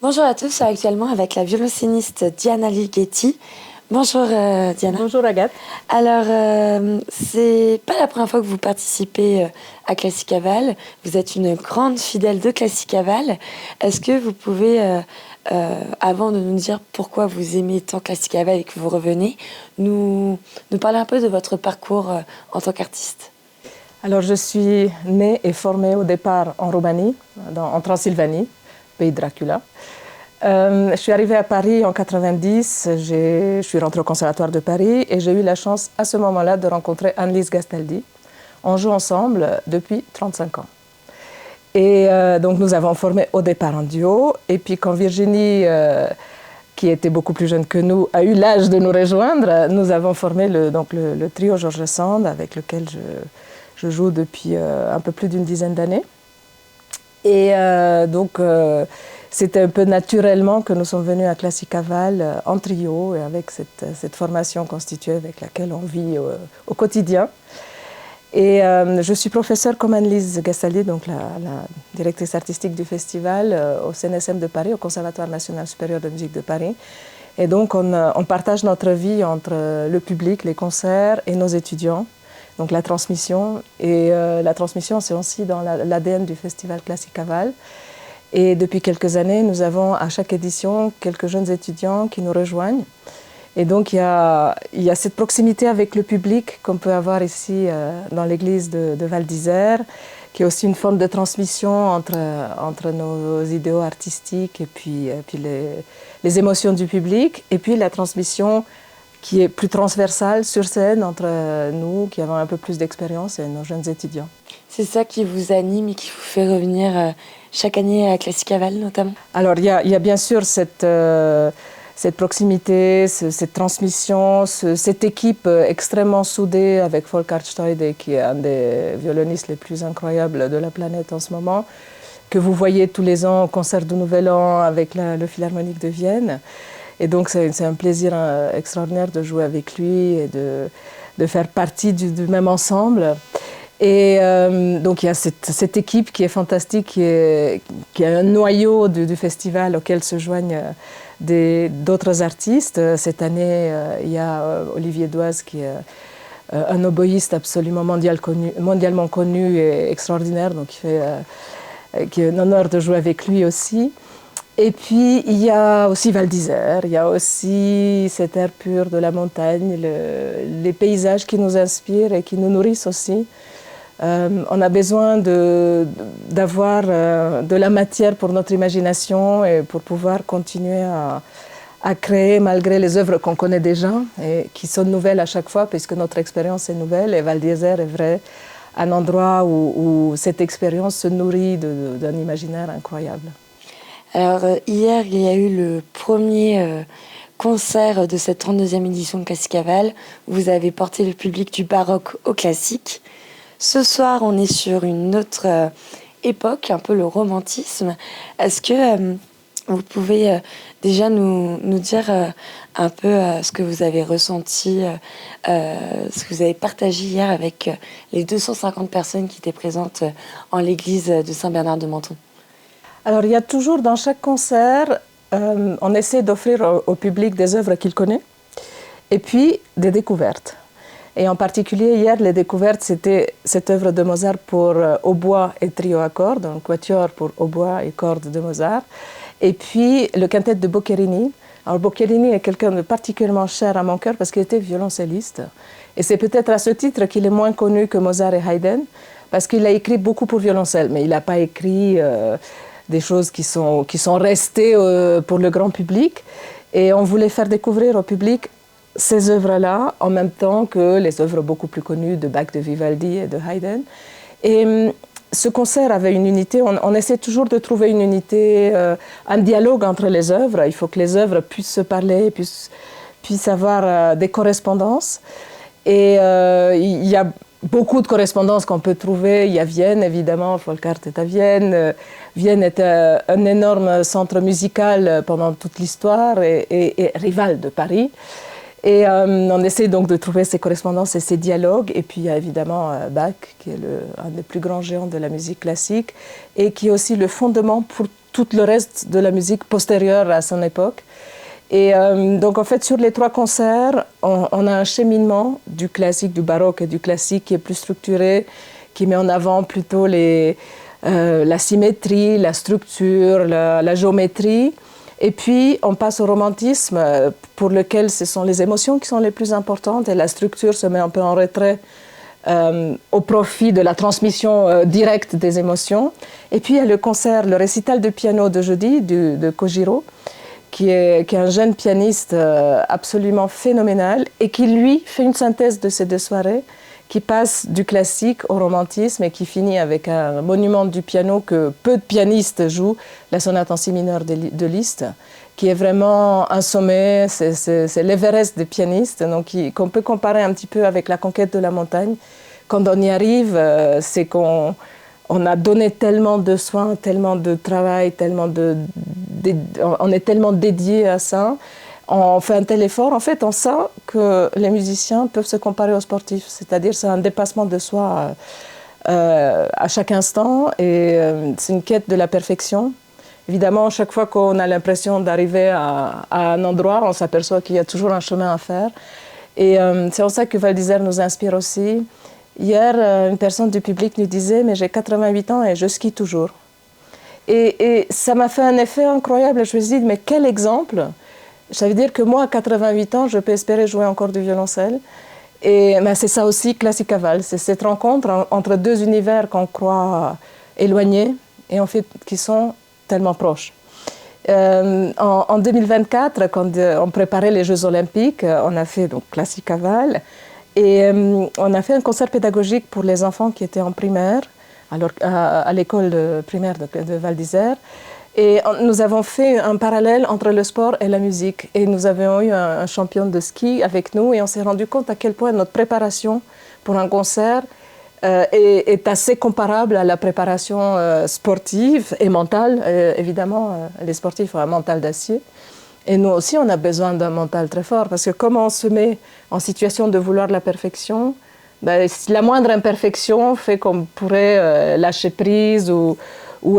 Bonjour à tous, actuellement avec la violoncelliste Diana Ligeti. Bonjour Diana. Bonjour Agathe. Alors, c'est pas la première fois que vous participez à Classicaval. Vous êtes une grande fidèle de Classicaval. Est-ce que vous pouvez, avant de nous dire pourquoi vous aimez tant Classicaval et que vous revenez, nous parler un peu de votre parcours en tant qu'artiste? Alors, je suis née et formée au départ en Roumanie, en Transylvanie, pays de Dracula. Je suis arrivée à Paris en 90, je suis rentrée au Conservatoire de Paris et j'ai eu la chance à ce moment-là de rencontrer Annelise Gastaldi. On joue ensemble depuis 35 ans. Et donc nous avons formé au départ un duo. Et puis quand Virginie, qui était beaucoup plus jeune que nous, a eu l'âge de nous rejoindre, nous avons formé le trio George Sand avec lequel je joue depuis un peu plus d'une dizaine d'années. Et c'était un peu naturellement que nous sommes venus à Classicaval en trio et avec cette formation constituée avec laquelle on vit au quotidien. Et je suis professeure comme Annelise Gastaldi, donc la directrice artistique du festival au CNSM de Paris, au Conservatoire national supérieur de musique de Paris. Et donc on partage notre vie entre le public, les concerts et nos étudiants. Donc la transmission, et la transmission c'est aussi dans l'ADN du festival Classicaval. Et depuis quelques années, nous avons à chaque édition quelques jeunes étudiants qui nous rejoignent. Et donc il y a cette proximité avec le public qu'on peut avoir ici dans l'église de Val d'Isère, qui est aussi une forme de transmission entre nos idéaux artistiques et puis les émotions du public, et puis la transmission qui est plus transversale sur scène entre nous qui avons un peu plus d'expérience et nos jeunes étudiants. C'est ça qui vous anime et qui vous fait revenir chaque année à Classicaval notamment? Alors il y a bien sûr cette proximité, cette transmission, cette équipe extrêmement soudée avec Volker Steude, qui est un des violonistes les plus incroyables de la planète en ce moment, que vous voyez tous les ans au concert du Nouvel An avec le Philharmonique de Vienne. Et donc c'est un plaisir extraordinaire de jouer avec lui et de faire partie du même ensemble. Et donc il y a cette équipe qui est fantastique, qui est un noyau du festival auquel se joignent d'autres artistes. Cette année, il y a Olivier Doise qui est un oboïste absolument mondialement connu et extraordinaire, donc qui est un honneur de jouer avec lui aussi. Et puis il y a aussi Val d'Isère, il y a aussi cet air pur de la montagne, les paysages qui nous inspirent et qui nous nourrissent aussi. On a besoin d'avoir de la matière pour notre imagination et pour pouvoir continuer à créer malgré les œuvres qu'on connaît déjà et qui sont nouvelles à chaque fois puisque notre expérience est nouvelle. Et Val d'Isère est vrai un endroit où cette expérience se nourrit d'un imaginaire incroyable. Alors hier, il y a eu le premier concert de cette 32e édition de Classicaval. Vous avez porté le public du baroque au classique. Ce soir, on est sur une autre époque, un peu le romantisme. Est-ce que vous pouvez déjà nous dire un peu ce que vous avez ressenti, ce que vous avez partagé hier avec les 250 personnes qui étaient présentes en l'église de Saint-Bernard de Menthon? Alors, il y a toujours dans chaque concert, on essaie d'offrir au public des œuvres qu'il connaît et puis des découvertes. Et en particulier, hier, les découvertes, c'était cette œuvre de Mozart pour hautbois et trio à cordes, donc quatuor pour hautbois et cordes de Mozart, et puis le quintet de Boccherini. Alors Boccherini est quelqu'un de particulièrement cher à mon cœur parce qu'il était violoncelliste. Et c'est peut-être à ce titre qu'il est moins connu que Mozart et Haydn, parce qu'il a écrit beaucoup pour violoncelle, mais il n'a pas écrit des choses qui sont restées pour le grand public. Et on voulait faire découvrir au public ces œuvres-là, en même temps que les œuvres beaucoup plus connues de Bach, de Vivaldi et de Haydn. Et ce concert avait une unité, on essaie toujours de trouver une unité, un dialogue entre les œuvres. Il faut que les œuvres puissent se parler, puissent avoir des correspondances. Et il y a beaucoup de correspondances qu'on peut trouver. Il y a Vienne, évidemment, Volkart est à Vienne. Vienne est un énorme centre musical pendant toute l'histoire et rival de Paris. Et on essaie donc de trouver ces correspondances et ces dialogues. Et puis il y a évidemment Bach, qui est un des plus grands géants de la musique classique, et qui est aussi le fondement pour tout le reste de la musique postérieure à son époque. Et donc en fait sur les 3 concerts, on a un cheminement du classique, du baroque et du classique qui est plus structuré, qui met en avant plutôt la symétrie, la structure, la géométrie. Et puis on passe au romantisme pour lequel ce sont les émotions qui sont les plus importantes et la structure se met un peu en retrait au profit de la transmission directe des émotions. Et puis il y a le concert, le récital de piano de jeudi de Kojiro, qui est un jeune pianiste absolument phénoménal et qui, lui, fait une synthèse de ces 2 soirées, qui passe du classique au romantisme et qui finit avec un monument du piano que peu de pianistes jouent, la sonate en si mineur de Liszt, qui est vraiment un sommet, c'est l'Everest des pianistes, donc qu'on peut comparer un petit peu avec la conquête de la montagne. Quand on y arrive, c'est qu'on a donné tellement de soins, tellement de travail, on est tellement dédié à ça. On fait un tel effort, en fait, on sent que les musiciens peuvent se comparer aux sportifs. C'est-à-dire c'est un dépassement de soi à chaque instant et c'est une quête de la perfection. Évidemment, chaque fois qu'on a l'impression d'arriver à un endroit, on s'aperçoit qu'il y a toujours un chemin à faire. Et c'est en ça que Val d'Isère nous inspire aussi. Hier, une personne du public nous disait « mais j'ai 88 ans et je skie toujours ». Et ça m'a fait un effet incroyable. Je me suis dit « mais quel exemple !» Ça veut dire que moi, à 88 ans, je peux espérer jouer encore du violoncelle. Et c'est ça aussi, Classicaval. C'est cette rencontre entre 2 univers qu'on croit éloignés et en fait qui sont tellement proches. En 2024, quand on préparait les Jeux Olympiques, on a fait donc Classicaval. Et on a fait un concert pédagogique pour les enfants qui étaient en primaire, à l'école primaire de Val d'Isère. Et nous avons fait un parallèle entre le sport et la musique. Et nous avions eu un champion de ski avec nous et on s'est rendu compte à quel point notre préparation pour un concert est assez comparable à la préparation sportive et mentale. Évidemment, les sportifs ont un mental d'acier. Et nous aussi, on a besoin d'un mental très fort parce que comme on se met en situation de vouloir la perfection, la moindre imperfection fait qu'on pourrait lâcher prise ou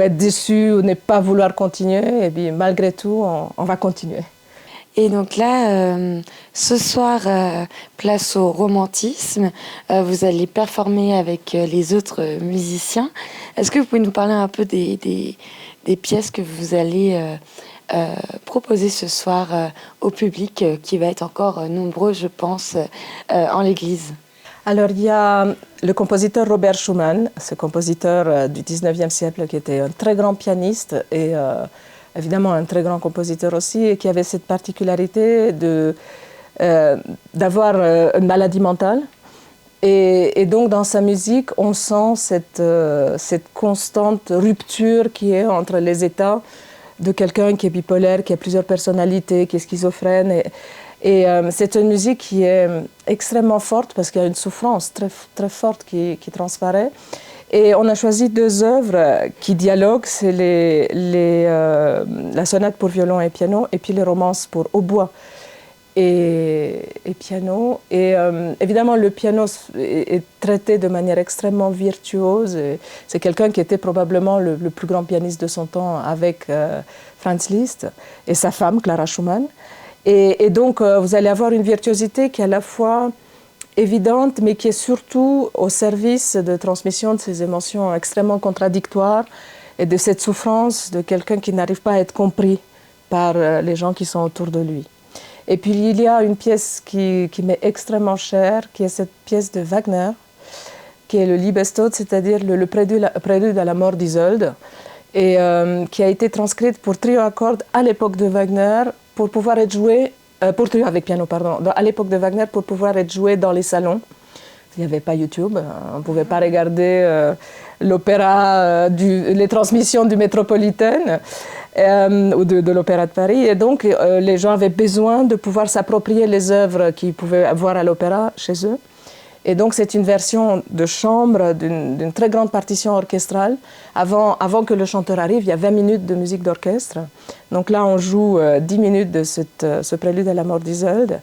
être déçu ou ne pas vouloir continuer. Et puis malgré tout, on va continuer. Et donc là, ce soir, place au romantisme. Vous allez performer avec les autres musiciens. Est-ce que vous pouvez nous parler un peu des pièces que vous allez proposer ce soir au public qui va être encore nombreux, je pense, en l'église? Alors, il y a le compositeur Robert Schumann, ce compositeur du 19e siècle qui était un très grand pianiste et évidemment un très grand compositeur aussi, et qui avait cette particularité d'avoir une maladie mentale. Et donc, dans sa musique, on sent cette constante rupture qui est entre les états de quelqu'un qui est bipolaire, qui a plusieurs personnalités, qui est schizophrène. Et c'est une musique qui est extrêmement forte parce qu'il y a une souffrance très, très forte qui transparaît. Et on a choisi 2 œuvres qui dialoguent, c'est la sonate pour violon et piano et puis les romances pour hautbois et piano. Et évidemment, le piano est traité de manière extrêmement virtuose. C'est quelqu'un qui était probablement le plus grand pianiste de son temps avec Franz Liszt et sa femme, Clara Schumann. Et donc, vous allez avoir une virtuosité qui est à la fois évidente, mais qui est surtout au service de transmission de ces émotions extrêmement contradictoires et de cette souffrance de quelqu'un qui n'arrive pas à être compris par les gens qui sont autour de lui. Et puis, il y a une pièce qui m'est extrêmement chère, qui est cette pièce de Wagner, qui est le Liebestod, c'est-à-dire le prélude à la mort d'Isolde, et qui a été transcrite pour trio à cordes à l'époque de Wagner, pour pouvoir être joué, pour trio avec piano, pardon, à l'époque de Wagner, pour pouvoir être joué dans les salons. Il n'y avait pas YouTube, on ne pouvait pas regarder l'opéra, les transmissions du Métropolitain ou de l'Opéra de Paris. Et donc, les gens avaient besoin de pouvoir s'approprier les œuvres qu'ils pouvaient voir à l'opéra chez eux. Et donc, c'est une version de chambre d'une très grande partition orchestrale. Avant que le chanteur arrive, il y a 20 minutes de musique d'orchestre. Donc là, on joue 10 minutes de ce prélude à la mort d'Isolde.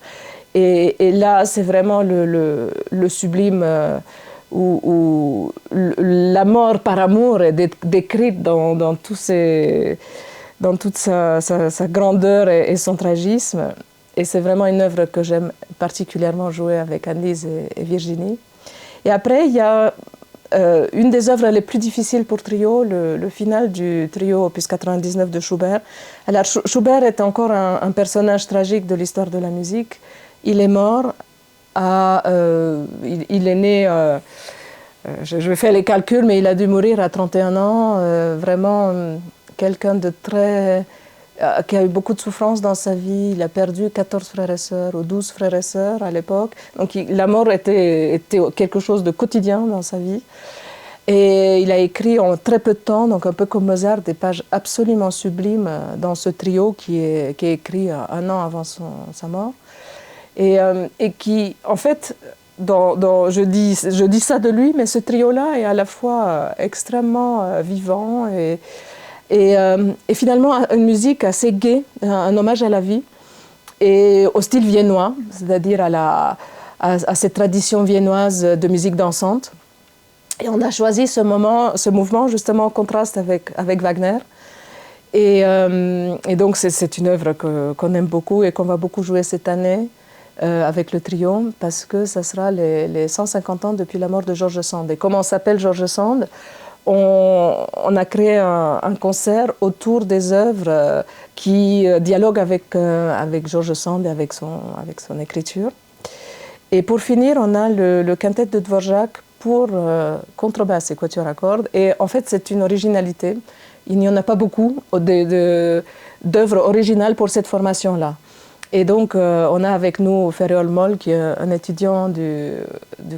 Et là, c'est vraiment le sublime où la mort par amour est décrite dans toute sa grandeur et son tragisme. Et c'est vraiment une œuvre que j'aime particulièrement jouer avec Anne-Lise et Virginie. Et après, il y a une des œuvres les plus difficiles pour trio, le final du trio opus 99 de Schubert. Alors, Schubert est encore un personnage tragique de l'histoire de la musique. Il est mort, il est né, je vais faire les calculs, mais il a dû mourir à 31 ans. Vraiment quelqu'un de très... qui a eu beaucoup de souffrance dans sa vie. Il a perdu 14 frères et sœurs, ou 12 frères et sœurs à l'époque. Donc la mort était quelque chose de quotidien dans sa vie. Et il a écrit en très peu de temps, donc un peu comme Mozart, des pages absolument sublimes dans ce trio qui est écrit un an avant sa mort. Et qui, en fait, je dis ça de lui, mais ce trio-là est à la fois extrêmement vivant et finalement une musique assez gaie, un hommage à la vie et au style viennois, c'est-à-dire à cette tradition viennoise de musique dansante. Et on a choisi ce mouvement justement en contraste avec Wagner. Et donc c'est une œuvre qu'on aime beaucoup et qu'on va beaucoup jouer cette année avec le trio, parce que ça sera les 150 ans depuis la mort de George Sand. Et comme on s'appelle George Sand, on a créé un concert autour des œuvres qui dialoguent avec George Sand et avec son écriture. Et pour finir, on a le quintet de Dvorak pour contrebasse et quatuor à cordes. Et en fait, c'est une originalité. Il n'y en a pas beaucoup d'œuvres originales pour cette formation-là. Et donc, on a avec nous Ferréol Moll, qui est un étudiant du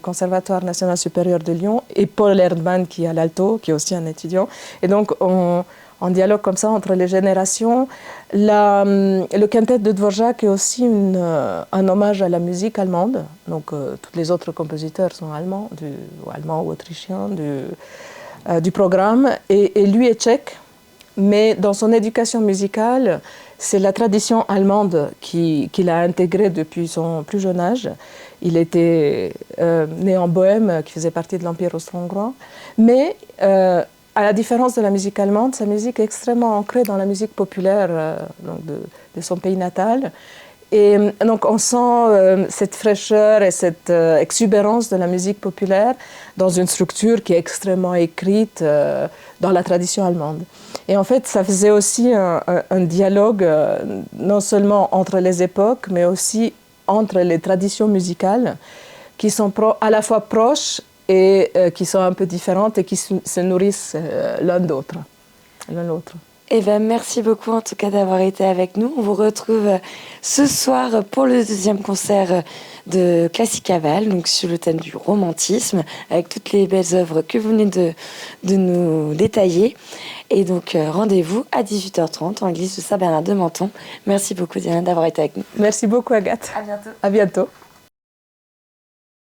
Conservatoire national supérieur de Lyon, et Paul Erdmann, qui est à l'alto, qui est aussi un étudiant. Et donc, on dialogue comme ça entre les générations. Le quintet de Dvorak est aussi un hommage à la musique allemande. Donc, tous les autres compositeurs sont allemands, ou autrichiens du programme. Et lui est tchèque, mais dans son éducation musicale, c'est la tradition allemande qu'il a intégrée depuis son plus jeune âge. Il était né en Bohême, qui faisait partie de l'Empire austro-hongrois. Mais, à la différence de la musique allemande, sa musique est extrêmement ancrée dans la musique populaire de son pays natal. Et donc on sent cette fraîcheur et cette exubérance de la musique populaire dans une structure qui est extrêmement écrite dans la tradition allemande. Et en fait, ça faisait aussi un dialogue non seulement entre les époques, mais aussi entre les traditions musicales qui sont à la fois proches et qui sont un peu différentes et qui se nourrissent l'un l'autre. Eh bien, merci beaucoup en tout cas d'avoir été avec nous. On vous retrouve ce soir pour le deuxième concert de Classicaval, donc sur le thème du romantisme, avec toutes les belles œuvres que vous venez de nous détailler. Et donc, rendez-vous à 18h30 en l'église de Saint-Bernard de Menton. Merci beaucoup Diana d'avoir été avec nous. Merci beaucoup Agathe. À bientôt. À bientôt.